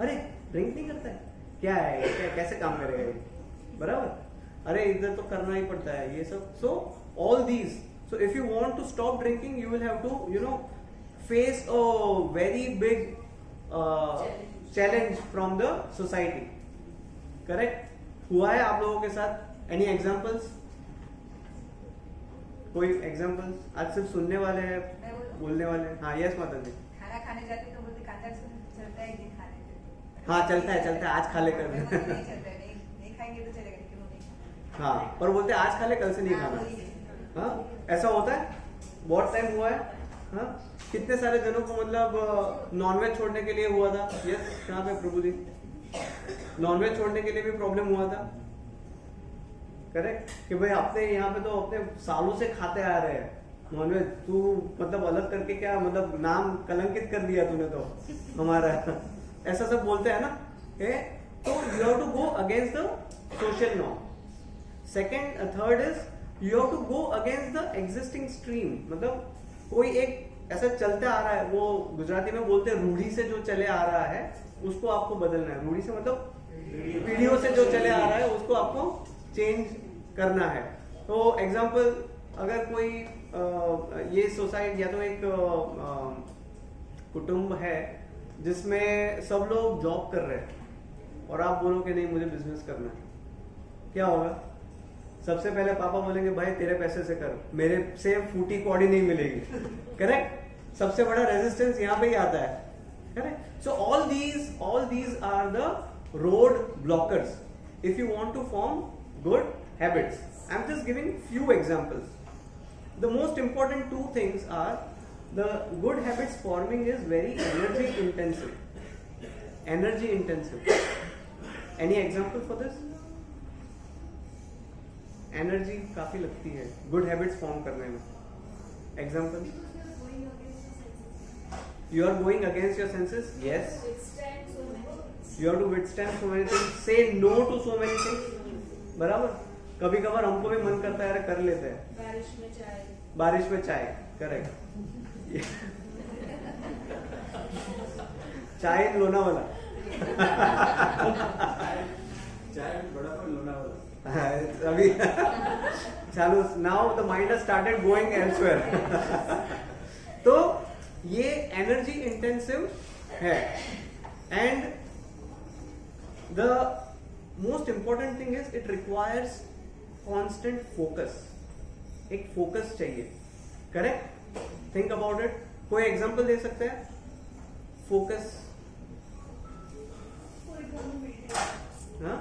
अरे ड्रिंक नहीं करता है, क्या है, क्या कैसे काम करेगा ये, बराबर, अरे इधर तो करना ही पड़ता है ये सब. So all these. So if you want to stop drinking, you will have to, you know, face a very big challenge from the society. Correct. हुआ है आप लोगों के साथ? Any examples? कोई examples? आज सिर्फ सुनने वाले हैं, बोलने वाले हैं. हाँ, yes माता जी. खाना खाने जाते तो बोलते कांदा चलता है कि खाने. हाँ, चलता है, आज खा ले कर. नहीं चलता है, नहीं खाएंगे तो चलेगा, क्यों नहीं? हाँ, पर बोलते आज खा ले, कल से नहीं खाना. हाँ, ऐसा होता है. बहुत टाइम हुआ है. हाँ, कितने सारे जनों को मतलब नॉनवेज छोड़ने के लिए हुआ था. यस, कहाँ पे प्रभु जी? नॉनवेज छोड़ने के लिए भी प्रॉब्लम हुआ था. करेक्ट. कि भाई अपने यहाँ पे तो अपने सालों से खाते आ रहे हैं नॉनवेज, तू मतलब अलग करके क्या, मतलब नाम कलंकित कर दिया तूने तो हमारा. ऐसा सब बोलते हैं ना. तो you have to go against the social norm. Second, third is you have to go against the existing stream. मतलब कोई एक ऐसा चलता आ रहा है, वो गुजराती में बोलते हैं रूढ़ी से जो चले आ रहा है उसको आपको बदलना है. रूढ़ी से मतलब पीढ़ियों से जो चले आ रहा है उसको आपको चेंज करना है. तो एग्जांपल, अगर कोई ये सोसाइटी या तो एक कुटुंब है जिसमें सब लोग जॉब कर रहे हैं और आप बोलो कि नहीं मुझे बिजनेस करना है, क्या होगा? सबसे पहले पापा बोलेंगे भाई तेरे पैसे से कर, मेरे से फूटी कौड़ी नहीं मिलेगी. करेक्ट. सबसे बड़ा रेजिस्टेंस यहाँ पे ही आता है Correct? So all these are the road blockers if you want to form good habits. I'm just giving few examples. The most important two things are the good habits forming is very energy intensive. Energy intensive. Any example for this? Energy काफी लगती है good habits form करने में. Example? You are going against your senses. Yes. Withstand so many things. You have to withstand so many things. Say no to so many things. बराबर. कभी कभार हमको भी मन करता है यार कर लेते हैं. बारिश में चाय. बारिश में चाय. करेक्ट. चाय इन लोनावाला. चाय बड़ा पर लोनावाला. अभी चालू. Now the mind has started going elsewhere. तो ये एनर्जी इंटेंसिव है. And the most important thing is it requires constant focus. एक फोकस चाहिए. करेक्ट? Think about it. कोई एग्जांपल दे सकते हैं? फोकस. हाँ,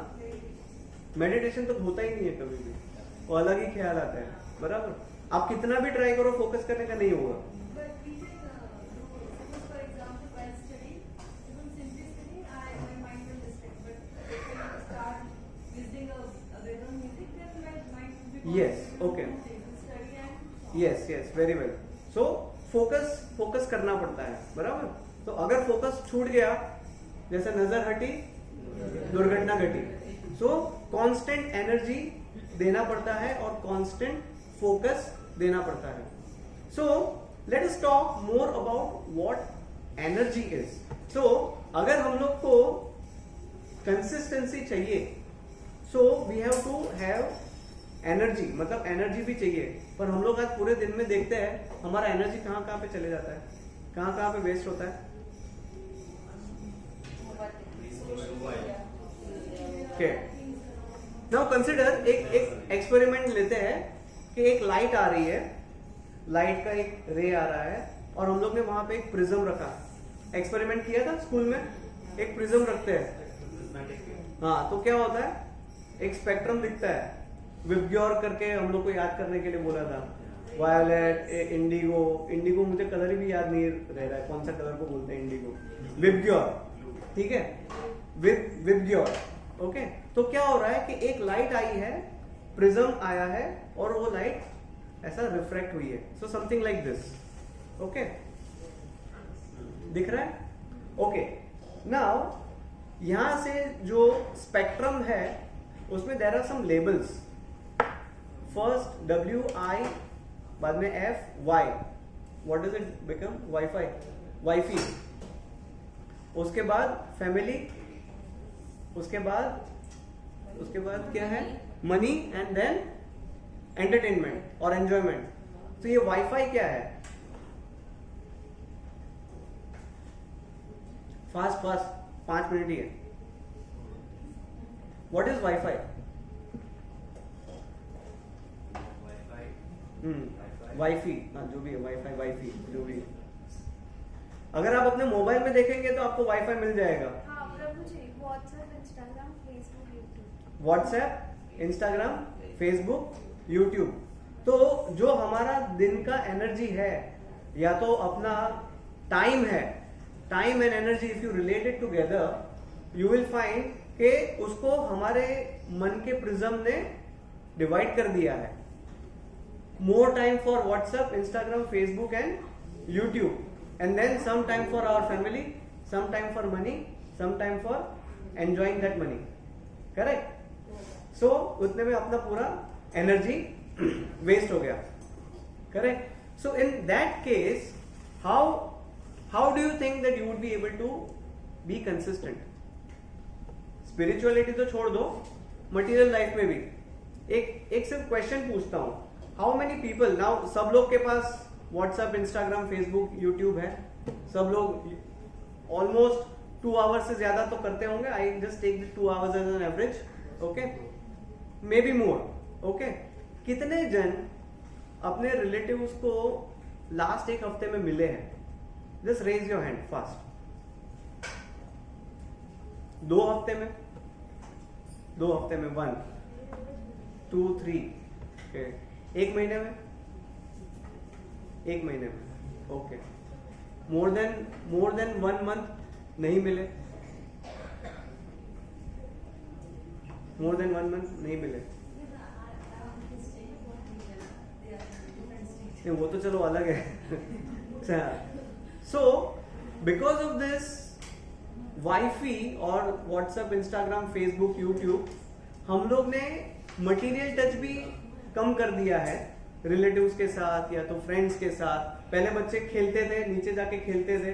मेडिटेशन तो होता ही नहीं है कभी भी. वो अलग ही ख्याल आता है. बराबर. आप कितना भी ट्राई करो फोकस करने का नहीं होगा. But we can suppose for example while studying, even simply studying, my mind will distract. But if I start listening a background music, then my mind will be Yes, concentrated on okay. two things, study and yes yes very well. So focus करना पड़ता है. बराबर. तो अगर फोकस छूट गया, जैसे नजर हटी दुर्घटना घटी. सो कांस्टेंट एनर्जी देना पड़ता है और कांस्टेंट फोकस देना पड़ता है. So let us talk more about what energy is. So अगर हम लोग को कंसिस्टेंसी चाहिए, so we have to have energy. मतलब एनर्जी भी चाहिए. पर हम लोग आज पूरे दिन में देखते हैं हमारा एनर्जी कहाँ कहाँ पे चले जाता है, कहाँ कहाँ पे वेस्ट होता है. Okay. Now consider एक एक्सपेरिमेंट लेते हैं कि एक लाइट आ रही है, लाइट का एक रे आ रहा है और हम लोग ने वहां पे एक प्रिज्म रखा. एक्सपेरिमेंट किया था स्कूल में. एक प्रिज्म रखते हैं. हाँ, तो क्या होता है, एक स्पेक्ट्रम दिखता है. विबग्योर करके हम लोग को याद करने के लिए बोला था. वायोलेट, इंडिगो मुझे कलर भी याद नहीं रह रहा है कौन सा कलर को बोलते हैं. Indigo, VIBGYOR. ठीक है, विबग्योर. ओके. तो क्या हो रहा है कि एक लाइट आई है, प्रिज्म आया है और वो लाइट ऐसा रिफ्रैक्ट हुई है. So something like this. Okay, दिख रहा है? ओके. नाउ यहां से जो स्पेक्ट्रम है उसमें there are some labels. First WI, बाद में FY. What does it become? Wifi, wifey. उसके बाद फैमिली. उसके बाद क्या है? मनी. एंड देन एंटरटेनमेंट और एंजॉयमेंट. तो ये वाईफाई क्या है? फास्ट 5 मिनट ही है. What is wifi? वाईफी. हाँ, जो भी है, वाईफाई, वाईफी, जो भी है. अगर आप अपने मोबाइल में देखेंगे तो आपको वाईफाई मिल जाएगा. हाँ, प्रभु जी, WhatsApp, Instagram, Facebook, YouTube. WhatsApp, Instagram, Facebook, YouTube. तो जो हमारा दिन का एनर्जी है या तो अपना टाइम है, time and energy if you relate it together you will find कि उसको हमारे मन के प्रिज्म ने डिवाइड कर दिया है. मोर time for WhatsApp, Instagram, Facebook and YouTube. And then some time for our family, some time for money, some time for enjoying that money. Correct? So उतने में अपना पूरा एनर्जी वेस्ट हो गया. Correct? So in that case, how do you think that you would be able to be consistent? Spirituality तो छोड़ दो, material life में भी एक सिर्फ क्वेश्चन पूछता हूँ. How many people now? सब लोग के पास व्हाट्सएप, इंस्टाग्राम, फेसबुक, यूट्यूब है. सब लोग ऑलमोस्ट 2 आवर्स से ज्यादा तो करते होंगे. I just take this 2 hours as an average. Okay, maybe more. Okay, कितने जन अपने रिलेटिव्स को लास्ट एक हफ्ते में मिले हैं? Just raise your hand fast. 2 हफ्ते में 1 2 3 ओके, 1 महीने में 1 महीने में ओके, मोर देन 1 मंथ नहीं मिले, मोर देन 1 मंथ नहीं मिले, नहीं वो तो चलो अलग है। So because of this wifi और व्हाट्सएप, इंस्टाग्राम, फेसबुक, यूट्यूब, हम लोग ने मटेरियल टच भी कम कर दिया है रिलेटिव्स के साथ या तो फ्रेंड्स के साथ। पहले बच्चे खेलते थे, नीचे जाके खेलते थे,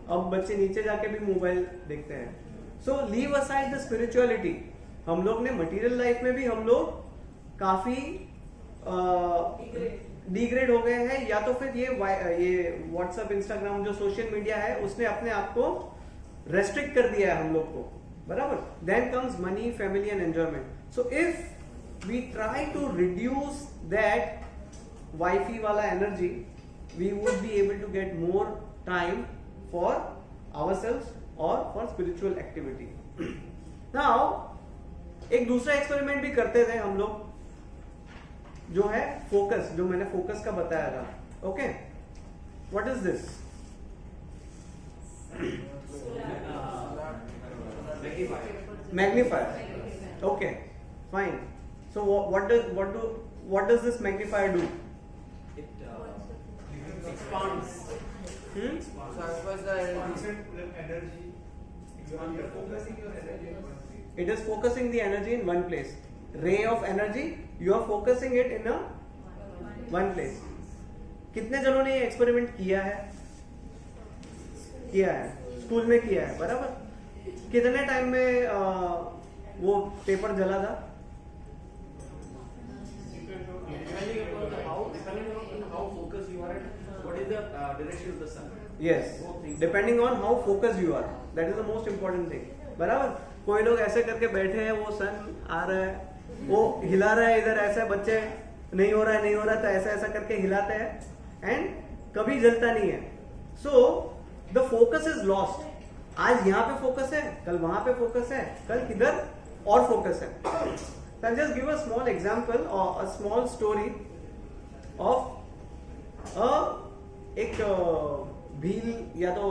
अब बच्चे नीचे जाके भी मोबाइल देखते हैं। So leave aside the spirituality. हम लोग ने मटेरियल लाइफ में भी हम लोग काफी डिग्रेड हो गए हैं, या तो फिर ये व्हाट्सएप, इंस्टाग्राम जो सोशल मीडिया है उसने अपने आप को रेस्ट्रिक्ट कर दिया है हम लोग को, बराबर। Then comes money, family and enjoyment. So if we try to reduce that wifi वाला energy, we would be able to get more time for ourselves और फॉर स्पिरिचुअल एक्टिविटी। नाउ एक दूसरा एक्सपेरिमेंट भी करते थे हम लोग, जो है फोकस, जो मैंने फोकस का बताया था। Okay, what is this? Magnifier. Okay, fine. So what does this magnifier do? It expands. Transfers the energy. Energy. You are focusing your energy in one place. It is focusing the energy in one place. Ray of energy, you are focusing it in a one place. कितने जनों ने ये एक्सपेरिमेंट किया है? स्कूल में किया है, बराबर। कितने टाइम में वो पेपर जला था? Depending on how focused you are and what is the direction of the sun. Yes, depending on how focused you are, that is the most important thing, बराबर। कोई लोग ऐसे करके बैठे हैं, वो सन आ रहा है, वो हिला रहा है इधर, ऐसे बच्चे नहीं हो रहा है तो ऐसा ऐसा करके हिलाते हैं एंड कभी जलता नहीं है। So the focus is lost. आज यहाँ पे फोकस है, कल वहां पे फोकस है, कल किधर और फोकस है। I'll just give a small example or a small story of एक भील या तो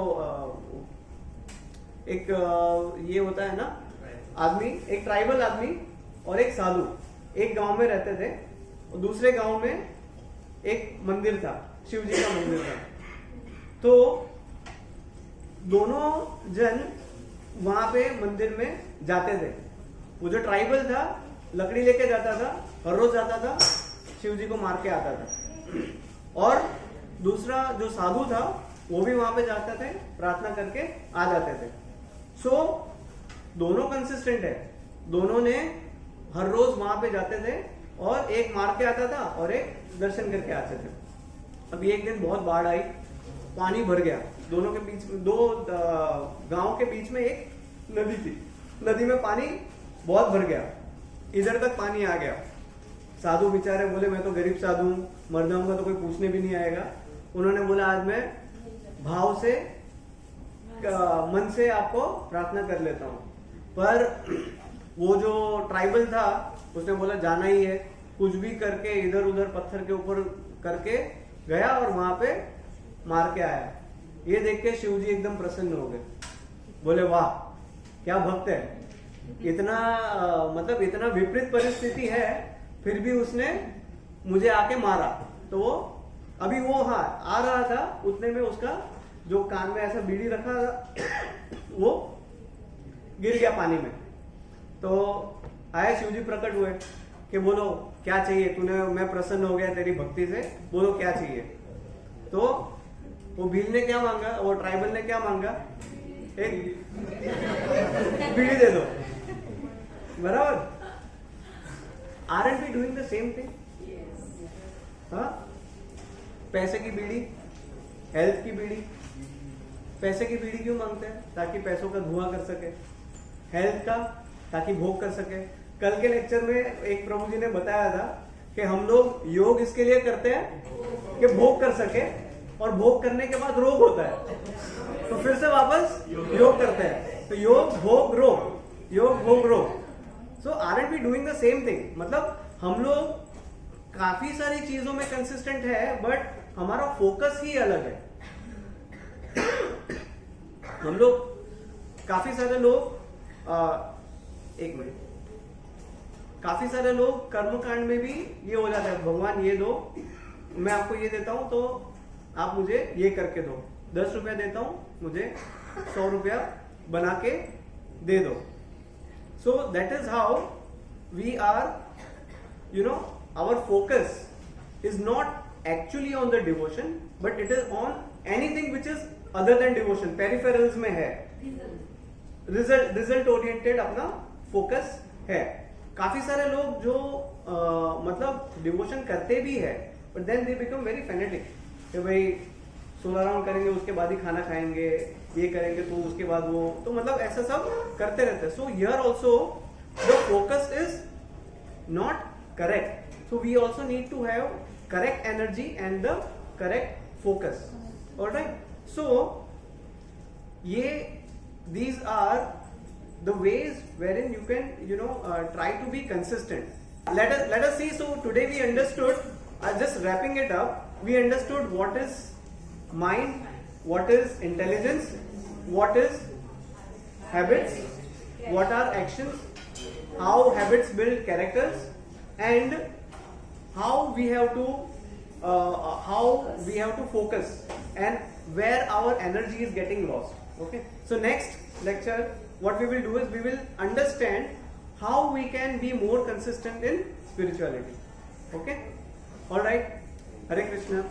एक ये होता है ना आदमी, एक ट्राइबल आदमी और एक साधु एक गांव में रहते थे, और दूसरे गांव में एक मंदिर था, शिव जी का मंदिर था। तो दोनों जन वहां पे मंदिर में जाते थे। वो जो ट्राइबल था लकड़ी लेके जाता था, हर रोज जाता था, शिव जी को मार के आता था। और दूसरा जो साधु था वो भी वहां पे जाते थे, प्रार्थना करके आ जाते थे। सो दोनों कंसिस्टेंट है, दोनों ने हर रोज वहां पे जाते थे, और एक मार के आता था और एक दर्शन करके आते थे। अभी एक दिन बहुत बाढ़ आई, पानी भर गया दोनों के बीच में, दो गांव के बीच में एक नदी थी, नदी में पानी बहुत भर गया, इधर तक पानी आ गया। साधु बेचारे बोले मैं तो गरीब साधु हूं, मर जाऊंगा तो कोई पूछने भी नहीं आएगा। उन्होंने बोला आज मैं भाव से मन से आपको प्रार्थना कर लेता हूं। पर वो जो ट्राइबल था उसने बोला जाना ही है, कुछ भी करके इधर उधर पत्थर के ऊपर करके गया और वहां पे मार के आया। ये देख के शिव जी एकदम प्रसन्न हो गए, बोले वाह क्या भक्त है, इतना मतलब इतना विपरीत परिस्थिति है फिर भी उसने मुझे आके मारा। तो वो अभी वो हाँ आ रहा था, उतने में उसका जो कान में ऐसा बीड़ी रखा वो गिर गया पानी में। तो आए शिव जी प्रकट हुए कि बोलो क्या चाहिए तूने, मैं प्रसन्न हो गया तेरी भक्ति से, बोलो क्या चाहिए। तो वो भील ने क्या मांगा, वो ट्राइबल ने क्या मांगा, एक बीड़ी दे दो, बराबर। Aren't we doing the same thing? हाँ, पैसे की बीड़ी, हेल्थ की बीड़ी। पैसे की बीड़ी क्यों मांगते हैं? ताकि पैसों का धुआं कर सके। हेल्थ का ताकि भोग कर सके। कल के लेक्चर में एक प्रभु जी ने बताया था कि हम लोग योग इसके लिए करते हैं कि भोग कर सके, और भोग करने के बाद रोग होता है तो फिर से वापस योग करते हैं। तो योग, भोग, रोग, योग वो grow. So aren't we doing the same thing? मतलब हम लोग काफी सारी चीजों में कंसिस्टेंट है, बट हमारा फोकस ही अलग है. हम लोग काफी सारे लोग एक मिनट, काफी सारे लोग कर्मकांड में भी ये हो जाता है, भगवान ये दो, मैं आपको ये देता हूं तो आप मुझे ये करके दो, 10 रुपया देता हूं, मुझे 100 रुपया बना के दे दो. So that is how we are, you know, our focus is not actually on the devotion, but it is on anything which is other than devotion. Peripherals में है, result oriented अपना focus है. काफी सारे लोग जो मतलब डिवोशन करते भी है, but then they become very fanatic. कि भाई 16 राउंड करेंगे, उसके बाद ही खाना खाएंगे, ये करेंगे तो उसके बाद वो, तो मतलब ऐसा सब करते रहते हैं. So here also the focus is not correct. So we also need to have correct energy and the correct focus. Alright, so ये these are the ways wherein you can, you know, try to be consistent. Let us see. So today we understood, just wrapping it up, we understood what is mind, what is intelligence, what is habits, what are actions, how habits build characters, and how we have to focus, and where our energy is getting lost. Okay, so next lecture what we will do is we will understand how we can be more consistent in spirituality. Okay, all right, Hare Krishna.